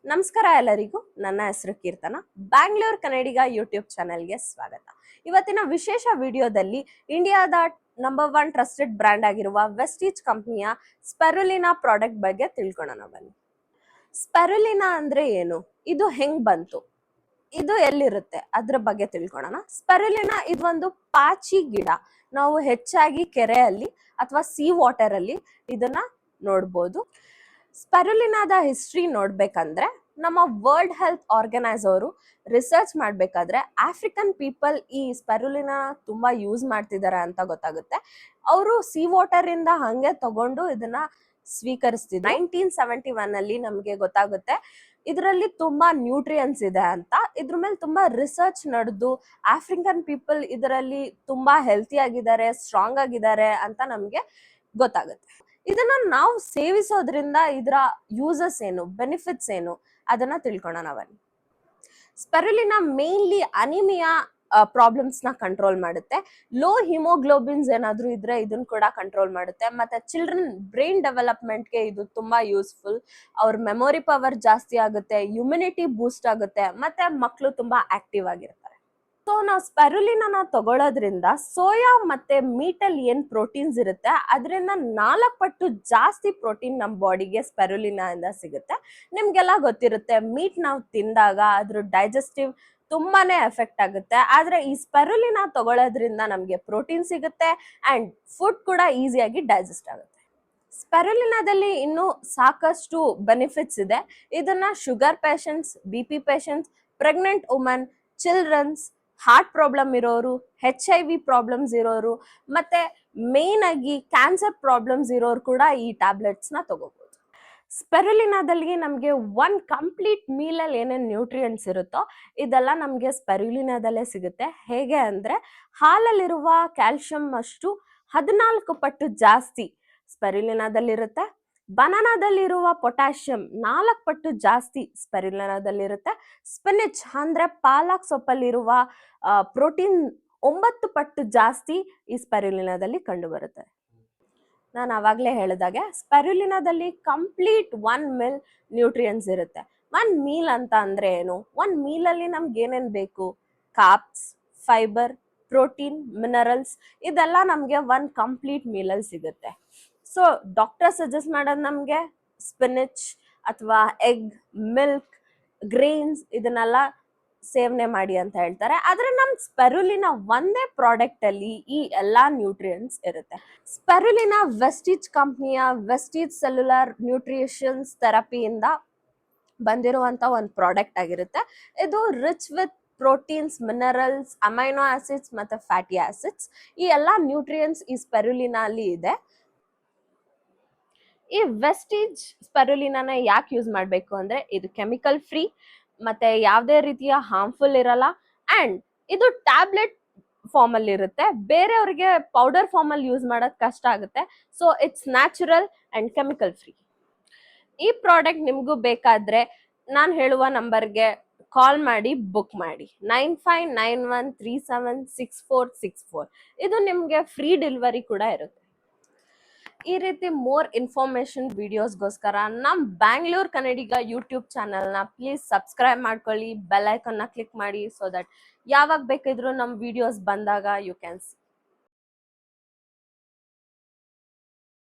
ನಮಸ್ಕಾರ ಎಲ್ಲರಿಗೂ. ನನ್ನ ಹೆಸರು ಕೀರ್ತನ. ಬ್ಯಾಂಗ್ಳೂರ್ ಕನ್ನಡಿಗ ಯೂಟ್ಯೂಬ್ ಚಾನೆಲ್ಗೆ ಸ್ವಾಗತ. ಇವತ್ತಿನ ವಿಶೇಷ ವಿಡಿಯೋದಲ್ಲಿ ಇಂಡಿಯಾದ ನಂಬರ್ 1 ಟ್ರಸ್ಟೆಡ್ ಬ್ರ್ಯಾಂಡ್ ಆಗಿರುವ ವೆಸ್ಟೀಜ್ ಕಂಪನಿಯ ಸ್ಪೆರುಲಿನಾ ಪ್ರಾಡಕ್ಟ್ ಬಗ್ಗೆ ತಿಳ್ಕೊಳ್ಳೋಣ ಬನ್ನಿ. ಸ್ಪೆರುಲಿನಾ ಅಂದ್ರೆ ಏನು, ಇದು ಹೆಂಗ್ ಬಂತು, ಇದು ಎಲ್ಲಿರುತ್ತೆ ಅದ್ರ ಬಗ್ಗೆ ತಿಳ್ಕೊಳ್ಳೋಣ. ಸ್ಪೆರುಲಿನಾ ಇದೊಂದು ಪಾಚಿ ಗಿಡ. ನಾವು ಹೆಚ್ಚಾಗಿ ಕೆರೆಯಲ್ಲಿ ಅಥವಾ ಸೀ ವಾಟರ್ ಅಲ್ಲಿ ಇದನ್ನ ನೋಡ್ಬೋದು. ಸ್ಪೆರುಲಿನಾದ ಹಿಸ್ಟ್ರಿ ನೋಡ್ಬೇಕಂದ್ರೆ ನಮ್ಮ ವರ್ಲ್ಡ್ ಹೆಲ್ತ್ ಆರ್ಗನೈಸ್ ಅವರು ರಿಸರ್ಚ್ ಮಾಡ್ಬೇಕಾದ್ರೆ ಆಫ್ರಿಕನ್ ಪೀಪಲ್ ಈ ಸ್ಪೆರುಲಿನ ತುಂಬಾ ಯೂಸ್ ಮಾಡ್ತಿದ್ದಾರೆ ಅಂತ ಗೊತ್ತಾಗುತ್ತೆ. ಅವರು ಸೀ ವಾಟರ್ ಇಂದ ಹಂಗೆ ತಗೊಂಡು ಇದನ್ನ ಸ್ವೀಕರಿಸ್ತಿದ್ರು. 1971 ಅಲ್ಲಿ ನಮ್ಗೆ ಗೊತ್ತಾಗುತ್ತೆ ಇದರಲ್ಲಿ ತುಂಬಾ ನ್ಯೂಟ್ರಿಯನ್ಸ್ ಇದೆ ಅಂತ. ಇದ್ರ ಮೇಲೆ ತುಂಬಾ ರಿಸರ್ಚ್ ನಡೆದು ಆಫ್ರಿಕನ್ ಪೀಪಲ್ ಇದರಲ್ಲಿ ತುಂಬಾ ಹೆಲ್ತಿ ಆಗಿದ್ದಾರೆ, ಸ್ಟ್ರಾಂಗ್ ಆಗಿದ್ದಾರೆ ಅಂತ ನಮ್ಗೆ ಗೊತ್ತಾಗುತ್ತೆ. ಇದನ್ನ ನಾವು ಸೇವಿಸೋದ್ರಿಂದ ಇದರ ಯೂಸಸ್ ಏನು, ಬೆನಿಫಿಟ್ಸ್ ಏನು ಅದನ್ನ ತಿಳ್ಕೊಳ್ಳೋಣ ಬನ್ನಿ. ಸ್ಪೆರುಲಿನಾ ಮೇನ್ಲಿ ಅನಿಮಿಯಾ ಪ್ರಾಬ್ಲಮ್ಸ್ ನ ಕಂಟ್ರೋಲ್ ಮಾಡುತ್ತೆ. ಲೋ ಹಿಮೋಗ್ಲೋಬಿನ್ಸ್ ಏನಾದ್ರೂ ಇದ್ರೆ ಇದನ್ನ ಕೂಡ ಕಂಟ್ರೋಲ್ ಮಾಡುತ್ತೆ. ಮತ್ತೆ ಚಿಲ್ಡ್ರನ್ ಬ್ರೈನ್ ಡೆವಲಪ್ಮೆಂಟ್ಗೆ ಇದು ತುಂಬಾ ಯೂಸ್ಫುಲ್. ಅವ್ರ ಮೆಮೊರಿ ಪವರ್ ಜಾಸ್ತಿ ಆಗುತ್ತೆ, ಇಮ್ಯುನಿಟಿ ಬೂಸ್ಟ್ ಆಗುತ್ತೆ, ಮತ್ತೆ ಮಕ್ಕಳು ತುಂಬಾ ಆಕ್ಟಿವ್ ಆಗಿರ್ತಾರೆ. ಸೊ ನಾವು ಸ್ಪೆರುಲಿನಾ ತಗೊಳ್ಳೋದ್ರಿಂದ ಸೋಯಾ ಮತ್ತೆ ಮೀಟ್ ಅಲ್ಲಿ ಏನ್ ಪ್ರೋಟೀನ್ಸ್ ಇರುತ್ತೆ ಅದರಿಂದ 4 ಪಟ್ಟು ಜಾಸ್ತಿ ಪ್ರೋಟೀನ್ ನಮ್ಮ ಬಾಡಿಗೆ ಸ್ಪೆರುಲಿನಾ ಇಂದ ಸಿಗುತ್ತೆ. ನಿಮ್ಗೆಲ್ಲ ಗೊತ್ತಿರುತ್ತೆ ಮೀಟ್ ನಾವು ತಿಂದಾಗ ಅದ್ರ ಡೈಜೆಸ್ಟಿವ್ ತುಂಬಾನೇ ಎಫೆಕ್ಟ್ ಆಗುತ್ತೆ. ಆದ್ರೆ ಈ ಸ್ಪೆರುಲಿನಾ ತಗೊಳ್ಳೋದ್ರಿಂದ ನಮ್ಗೆ ಪ್ರೋಟೀನ್ ಸಿಗುತ್ತೆ ಅಂಡ್ ಫುಡ್ ಕೂಡ ಈಸಿಯಾಗಿ ಡೈಜೆಸ್ಟ್ ಆಗುತ್ತೆ. ಸ್ಪೆರುಲಿನಾದಲ್ಲಿ ಇನ್ನೂ ಸಾಕಷ್ಟು ಬೆನಿಫಿಟ್ಸ್ ಇದೆ. ಇದನ್ನ sugar patients, BP patients, pregnant woman, childrens, heart problem ಇರೋರು, HIV ಪ್ರಾಬ್ಲಮ್ಸ್ ಇರೋರು, ಮತ್ತೆ ಮೇನ್ ಆಗಿ ಕ್ಯಾನ್ಸರ್ ಪ್ರಾಬ್ಲಮ್ಸ್ ಇರೋರು ಕೂಡ ಈ ಟ್ಯಾಬ್ಲೆಟ್ಸ್ ನ ತಗೋಬಹುದು. ಸ್ಪೆರುಲಿನಾದಲ್ಲಿ ನಮಗೆ 1 ಕಂಪ್ಲೀಟ್ ಮೀಲ್ ಅಲ್ಲಿ ಏನೇನು ನ್ಯೂಟ್ರಿಯೆಂಟ್ಸ್ ಇರುತ್ತೋ ಇದೆಲ್ಲ ನಮಗೆ ಸ್ಪೆರುಲಿನಾದಲ್ಲೇ ಸಿಗುತ್ತೆ. ಹೇಗೆ ಅಂದ್ರೆ ಹಾಲಲ್ಲಿರುವ ಕ್ಯಾಲ್ಸಿಯಂ ಅಷ್ಟು 14 ಪಟ್ಟು ಜಾಸ್ತಿ ಸ್ಪೆರುಲಿನಾದಲ್ಲಿರುತ್ತೆ. ಬನಾನಾದಲ್ಲಿರುವ ಪೊಟ್ಯಾಷಿಯಂ 4 ಪಟ್ಟು ಜಾಸ್ತಿ ಸ್ಪೆರುಲಿನಾದಲ್ಲಿರುತ್ತೆ. ಸ್ಪಿನಿಚ್ ಅಂದ್ರೆ ಪಾಲಕ್ ಸೊಪ್ಪಲ್ಲಿರುವ ಪ್ರೋಟೀನ್ 9 ಪಟ್ಟು ಜಾಸ್ತಿ ಈ ಸ್ಪೆರುಲಿನಾದಲ್ಲಿ ಕಂಡು ಬರುತ್ತೆ. ನಾನು ಅವಾಗಲೇ ಹೇಳಿದಾಗೆ ಸ್ಪೆರುಲಿನಾದಲ್ಲಿ ಕಂಪ್ಲೀಟ್ 1 ಮೀಲ್ ನ್ಯೂಟ್ರಿಯೆಂಟ್ಸ್ ಇರುತ್ತೆ. 1 ಮೀಲ್ ಅಂತ ಅಂದ್ರೆ ಏನು, 1 ಮೀಲಲ್ಲಿ ನಮ್ಗೆ ಏನೇನು ಬೇಕು, ಕಾರ್ಬ್ಸ್, ಫೈಬರ್, ಪ್ರೋಟೀನ್, ಮಿನರಲ್ಸ್ ಇದೆಲ್ಲ ನಮಗೆ 1 ಕಂಪ್ಲೀಟ್ ಮೀಲಲ್ಲಿ ಸಿಗುತ್ತೆ. ಸೊ ಡಾಕ್ಟರ್ ಸಜೆಸ್ಟ್ ಮಾಡೋದು ನಮಗೆ ಸ್ಪಿನಿಚ್ ಅಥವಾ ಎಗ್, ಮಿಲ್ಕ್, ಗ್ರೇನ್ಸ್ ಇದನ್ನೆಲ್ಲ ಸೇವನೆ ಮಾಡಿ ಅಂತ ಹೇಳ್ತಾರೆ. ಆದ್ರೆ ನಮ್ ಸ್ಪೆರುಲಿನಾ ಒಂದೇ ಪ್ರಾಡಕ್ಟ್ ಅಲ್ಲಿ ಈ ಎಲ್ಲಾ ನ್ಯೂಟ್ರಿಯೆಂಟ್ಸ್ ಇರುತ್ತೆ. ಸ್ಪೆರುಲಿನಾ ವೆಸ್ಟೀಜ್ ಕಂಪ್ನಿಯ ವೆಸ್ಟೀಜ್ ಸೆಲ್ಯುಲರ್ ನ್ಯೂಟ್ರಿಷನ್ಸ್ ಥೆರಪಿಯಿಂದ ಬಂದಿರುವಂತ ಒಂದು ಪ್ರಾಡಕ್ಟ್ ಆಗಿರುತ್ತೆ. ಇದು rich with proteins, minerals, amino acids ಮತ್ತೆ ಫ್ಯಾಟಿ ಆಸಿಡ್ಸ್ ಈ ಎಲ್ಲಾ ನ್ಯೂಟ್ರಿಯೆಂಟ್ಸ್ ಈ ಸ್ಪೆರುಲಿನಾ ಅಲ್ಲಿ ಇದೆ. ಈ ವೆಸ್ಟೀಜ್ ಸ್ಪೆರುಲಿನಾನ ಯಾಕೆ ಯೂಸ್ ಮಾಡಬೇಕು ಅಂದ್ರೆ ಇದು ಕೆಮಿಕಲ್ ಫ್ರೀ, ಮತ್ತೆ ಯಾವುದೇ ರೀತಿಯ ಹಾರ್ಮ್ಫುಲ್ ಇರಲ್ಲ ಅಂಡ್ ಇದು ಟ್ಯಾಬ್ಲೆಟ್ ಫಾರ್ಮ್ ಅಲ್ಲಿ ಇರುತ್ತೆ. ಬೇರೆಯವ್ರಿಗೆ ಪೌಡರ್ ಫಾರ್ಮ್ ಅಲ್ಲಿ ಯೂಸ್ ಮಾಡೋದು ಕಷ್ಟ ಆಗುತ್ತೆ. So it's natural and chemical free. ಈ ಪ್ರಾಡಕ್ಟ್ ನಿಮಗೂ ಬೇಕಾದ್ರೆ ನಾನು ಹೇಳುವ ನಂಬರ್ಗೆ ಕಾಲ್ ಮಾಡಿ ಬುಕ್ ಮಾಡಿ 9591376464. ಇದು ನಿಮಗೆ ಫ್ರೀ ಡೆಲಿವರಿ ಕೂಡ ಇರುತ್ತೆ. ಈ ರೀತಿ ಮೋರ್ ಇನ್ಫಾರ್ಮೇಶನ್ ವಿಡಿಯೋಸ್ಗೋಸ್ಕರ ನಮ್ಮ ಬ್ಯಾಂಗ್ಳೂರ್ ಕನ್ನಡಿಗ ಯೂಟ್ಯೂಬ್ ಚಾನಲ್ನ ಪ್ಲೀಸ್ ಸಬ್ಸ್ಕ್ರೈಬ್ ಮಾಡ್ಕೊಳ್ಳಿ, ಬೆಲ್ ಐಕನ್ನ ಕ್ಲಿಕ್ ಮಾಡಿ, ಸೊ ದಟ್ ಯಾವಾಗ ಬೇಕಿದ್ರು ನಮ್ಮ ವಿಡಿಯೋಸ್ ಬಂದಾಗ ಯು ಕ್ಯಾನ್ ಸಿ.